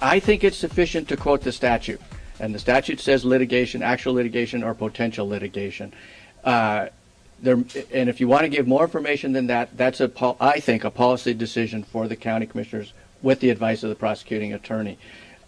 I think it's sufficient to quote the statute. And the statute says litigation, actual litigation, or potential litigation. And if you want to give more information than that, that's, I think, a policy decision for the county commissioners with the advice of the prosecuting attorney.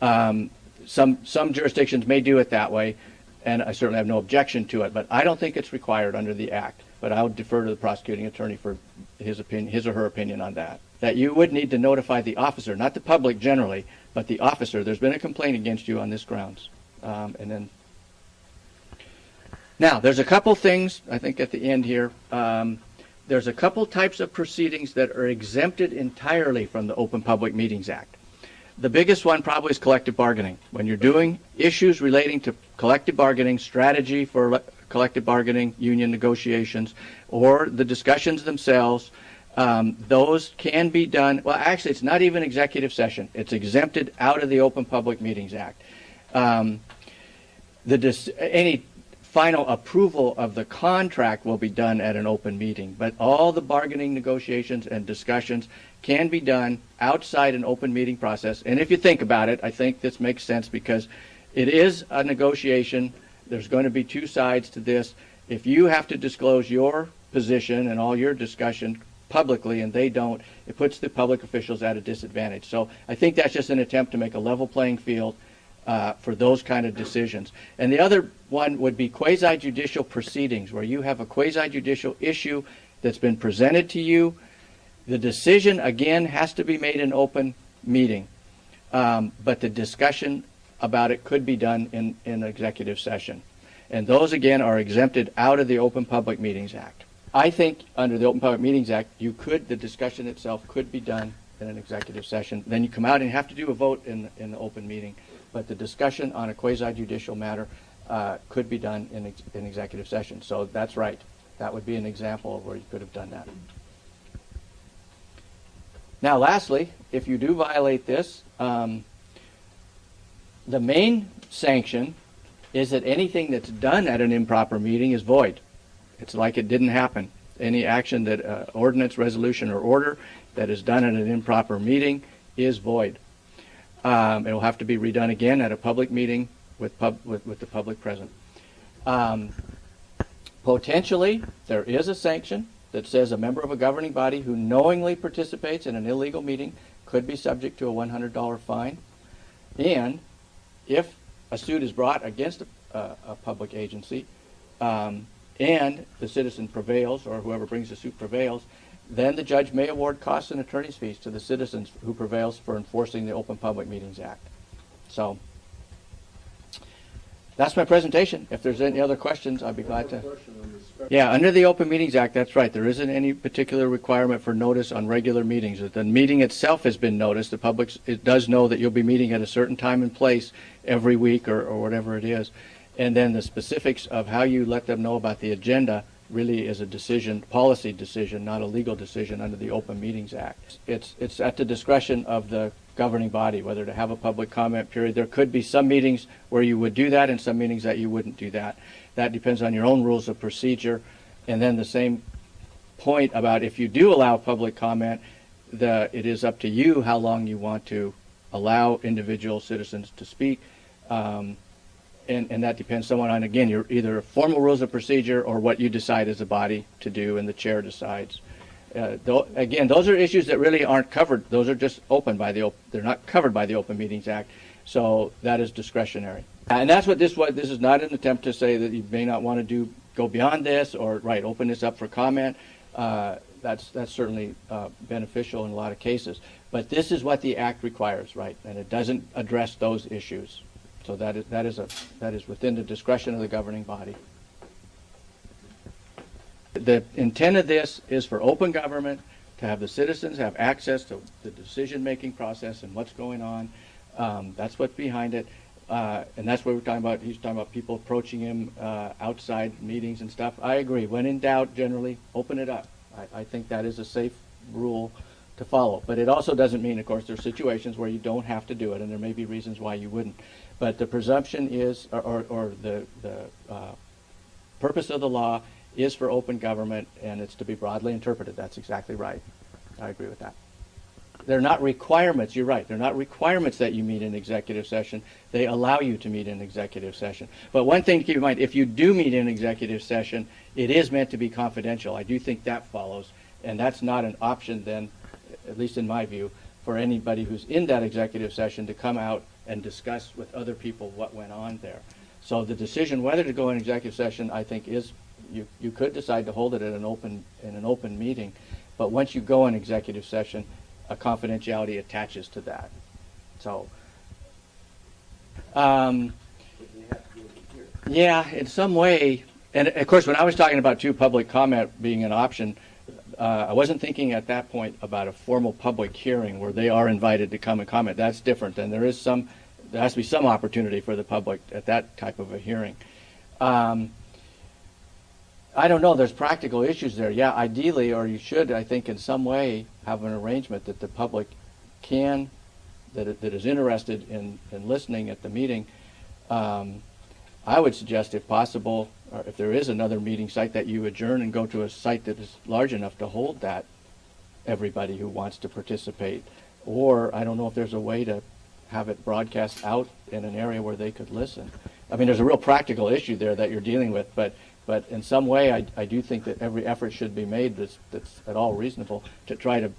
Some jurisdictions may do it that way, and I certainly have no objection to it, but I don't think it's required under the Act. But I would defer to the prosecuting attorney for his opinion, his or her opinion on that. That you would need to notify the officer, not the public generally, but the officer. There's been a complaint against you on this grounds. Now, there's a couple things, I think, at the end here. There's a couple types of proceedings that are exempted entirely from the Open Public Meetings Act. The biggest one probably is collective bargaining. When you're doing issues relating to collective bargaining, strategy for collective bargaining, union negotiations, or the discussions themselves, those can be done. Well, actually, it's not even executive session. It's exempted out of the Open Public Meetings Act. Any final approval of the contract will be done at an open meeting, but all the bargaining negotiations and discussions can be done outside an open meeting process. And if you think about it, I think this makes sense because it is a negotiation. There's going to be two sides to this. If you have to disclose your position and all your discussion publicly and they don't, it puts the public officials at a disadvantage. So I think that's just an attempt to make a level playing field for those kind of decisions. And the other one would be quasi-judicial proceedings, where you have a quasi-judicial issue that's been presented to you. The decision, again, has to be made in open meeting, but the discussion about it could be done in executive session. And those, again, are exempted out of the Open Public Meetings Act. I think under the Open Public Meetings Act, the discussion itself could be done in an executive session. Then you come out and have to do a vote in the open meeting. But the discussion on a quasi-judicial matter could be done in executive session. So that's right. That would be an example of where you could have done that. Now, lastly, if you do violate this, the main sanction is that anything that's done at an improper meeting is void. It's like it didn't happen. Any action that ordinance, resolution, or order that is done at an improper meeting is void. It will have to be redone again at a public meeting with the public present. Potentially, there is a sanction that says a member of a governing body who knowingly participates in an illegal meeting could be subject to a $100 fine. And if a suit is brought against a public agency and the citizen prevails, or whoever brings the suit prevails, then the judge may award costs and attorney's fees to the citizens who prevails for enforcing the Open Public Meetings Act. So that's my presentation. If there's any other questions, I'd be glad to. Yeah, under the Open Meetings Act, that's right. There isn't any particular requirement for notice on regular meetings. The meeting itself has been noticed. The public does know that you'll be meeting at a certain time and place every week or whatever it is. And then the specifics of how you let them know about the agenda really is a decision, policy decision, not a legal decision under the Open Meetings Act. It's at the discretion of the governing body whether to have a public comment period. There could be some meetings where you would do that and some meetings that you wouldn't do that. That depends on your own rules of procedure. And then the same point about if you do allow public comment, it is up to you how long you want to allow individual citizens to speak. And that depends somewhat on, again, your either formal rules of procedure or what you decide as a body to do and the chair decides. Again, those are issues that really aren't covered. Those are just they're not covered by the Open Meetings Act. So that is discretionary. And that's what this was. This is not an attempt to say that you may not want to go beyond this or, open this up for comment. That's certainly beneficial in a lot of cases. But this is what the Act requires, right? And it doesn't address those issues. So that is within the discretion of the governing body. The intent of this is for open government, to have the citizens have access to the decision-making process and what's going on. That's what's behind it. And that's what we're talking about. He's talking about people approaching him outside meetings and stuff. I agree. When in doubt, generally, open it up. I think that is a safe rule to follow. But it also doesn't mean, of course, there are situations where you don't have to do it, and there may be reasons why you wouldn't. But the presumption is, or the purpose of the law is for open government, and it's to be broadly interpreted. That's exactly right. I agree with that. they're not requirements. You're right. They're not requirements that you meet in executive session. They allow you to meet in executive session. But one thing to keep in mind, if you do meet in executive session, it is meant to be confidential. I do think that follows, and that's not an option then, at least in my view, for anybody who's in that executive session to come out and discuss with other people what went on there. So the decision whether to go in executive session, I think, is you could decide to hold it at an open meeting, but once you go in executive session, a confidentiality attaches to that. So, yeah, in some way, and of course, when I was talking about public comment being an option, I wasn't thinking at that point about a formal public hearing where they are invited to come and comment. That's different, and there has to be some opportunity for the public at that type of a hearing. I don't know. There's practical issues there. Yeah, ideally, or you should, I think, in some way have an arrangement that the public that is interested in listening at the meeting. I would suggest, if possible, or if there is another meeting site, that you adjourn and go to a site that is large enough to hold that everybody who wants to participate. Or I don't know if there's a way to have it broadcast out in an area where they could listen. I mean, there's a real practical issue there that you're dealing with, but in some way, I do think that every effort should be made that's at all reasonable to try to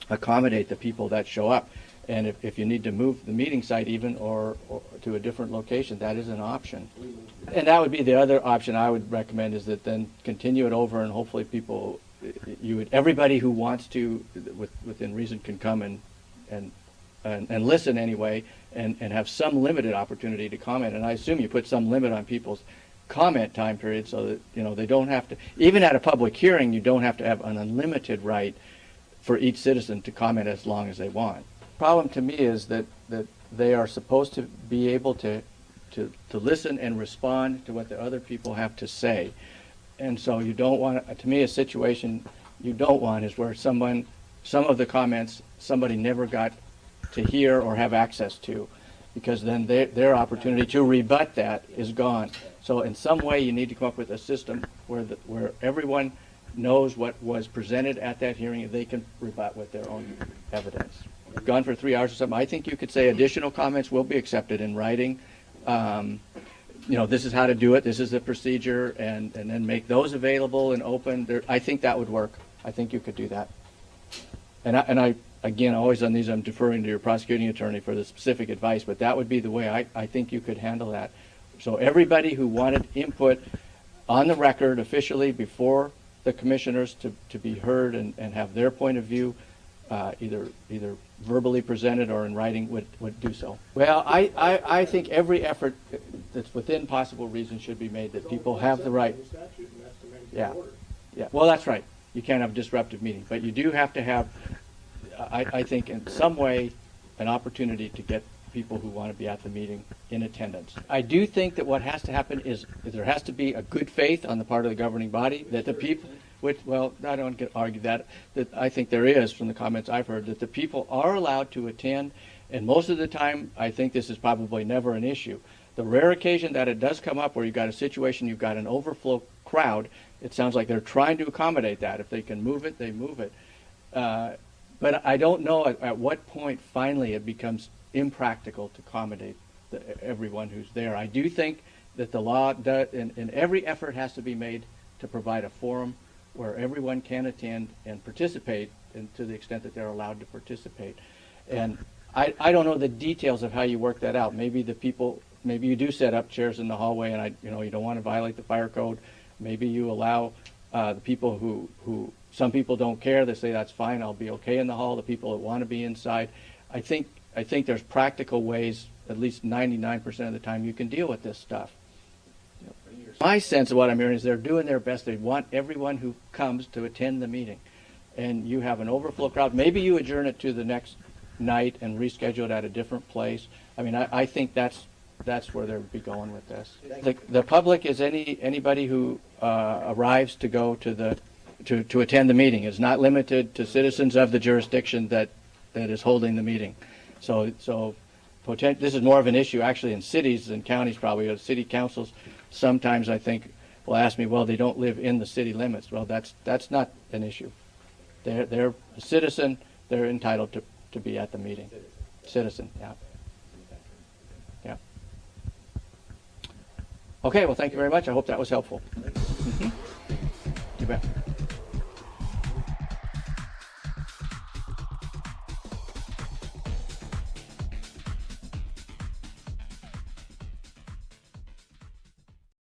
accommodate the people that show up. And if you need to move the meeting site even or to a different location, that is an option. And that would be the other option I would recommend, is that then continue it over, and hopefully everybody who wants to, within reason, can come and listen anyway, and have some limited opportunity to comment. And I assume you put some limit on people's comment time period, so that they don't have to, even at a public hearing, you don't have to have an unlimited right for each citizen to comment as long as they want. Problem to me is that they are supposed to be able to listen and respond to what the other people have to say. And so you don't want, to me, a situation you don't want is where some of the comments somebody never got to hear or have access to, because then their opportunity to rebut that is gone. So in some way you need to come up with a system where everyone knows what was presented at that hearing, and they can rebut with their own evidence. Gone for 3 hours or something, I think you could say additional comments will be accepted in writing. This is how to do it, this is the procedure, and then make those available and open. I think that would work. I think you could do that. And I again, always on these, I'm deferring to your prosecuting attorney for the specific advice, but that would be the way I think you could handle that. So everybody who wanted input on the record officially before the commissioners to be heard and have their point of view either verbally presented or in writing would do so. Well, I think every effort that's within possible reason should be made, that people have the right. Yeah. Well, that's right. You can't have a disruptive meeting, but you do have to have, I think, in some way, an opportunity to get people who want to be at the meeting in attendance. I do think that what has to happen is there has to be a good faith on the part of the governing body that the people, I don't argue that I think there is, from the comments I've heard, that the people are allowed to attend, and most of the time I think this is probably never an issue. The rare occasion that it does come up where you've got a situation, you've got an overflow crowd, it sounds like they're trying to accommodate that. If they can move it, they move it. But I don't know at what point finally it becomes impractical to accommodate everyone who's there. I do think that the law does, and every effort has to be made to provide a forum where everyone can attend and participate, and to the extent that they're allowed to participate. And I don't know the details of how you work that out. Maybe you do set up chairs in the hallway, and you don't want to violate the fire code. Maybe you allow the people who some people don't care. They say that's fine, I'll be okay in the hall. The people that want to be inside. I think there's practical ways, at least 99% of the time, you can deal with this stuff. My sense of what I'm hearing is they're doing their best. They want everyone who comes to attend the meeting. And you have an overflow crowd. Maybe you adjourn it to the next night and reschedule it at a different place. I mean, I think that's where they'll be going with this. The public is anybody who arrives to go to attend the meeting. It's not limited to citizens of the jurisdiction that is holding the meeting. So this is more of an issue actually in cities and counties probably. City councils sometimes, I think, will ask me, well, they don't live in the city limits. Well, that's not an issue. They're a citizen. They're entitled to be at the meeting. Citizen, yeah. Yeah. Okay, well, thank you very much. I hope that was helpful. Mhm. You bet.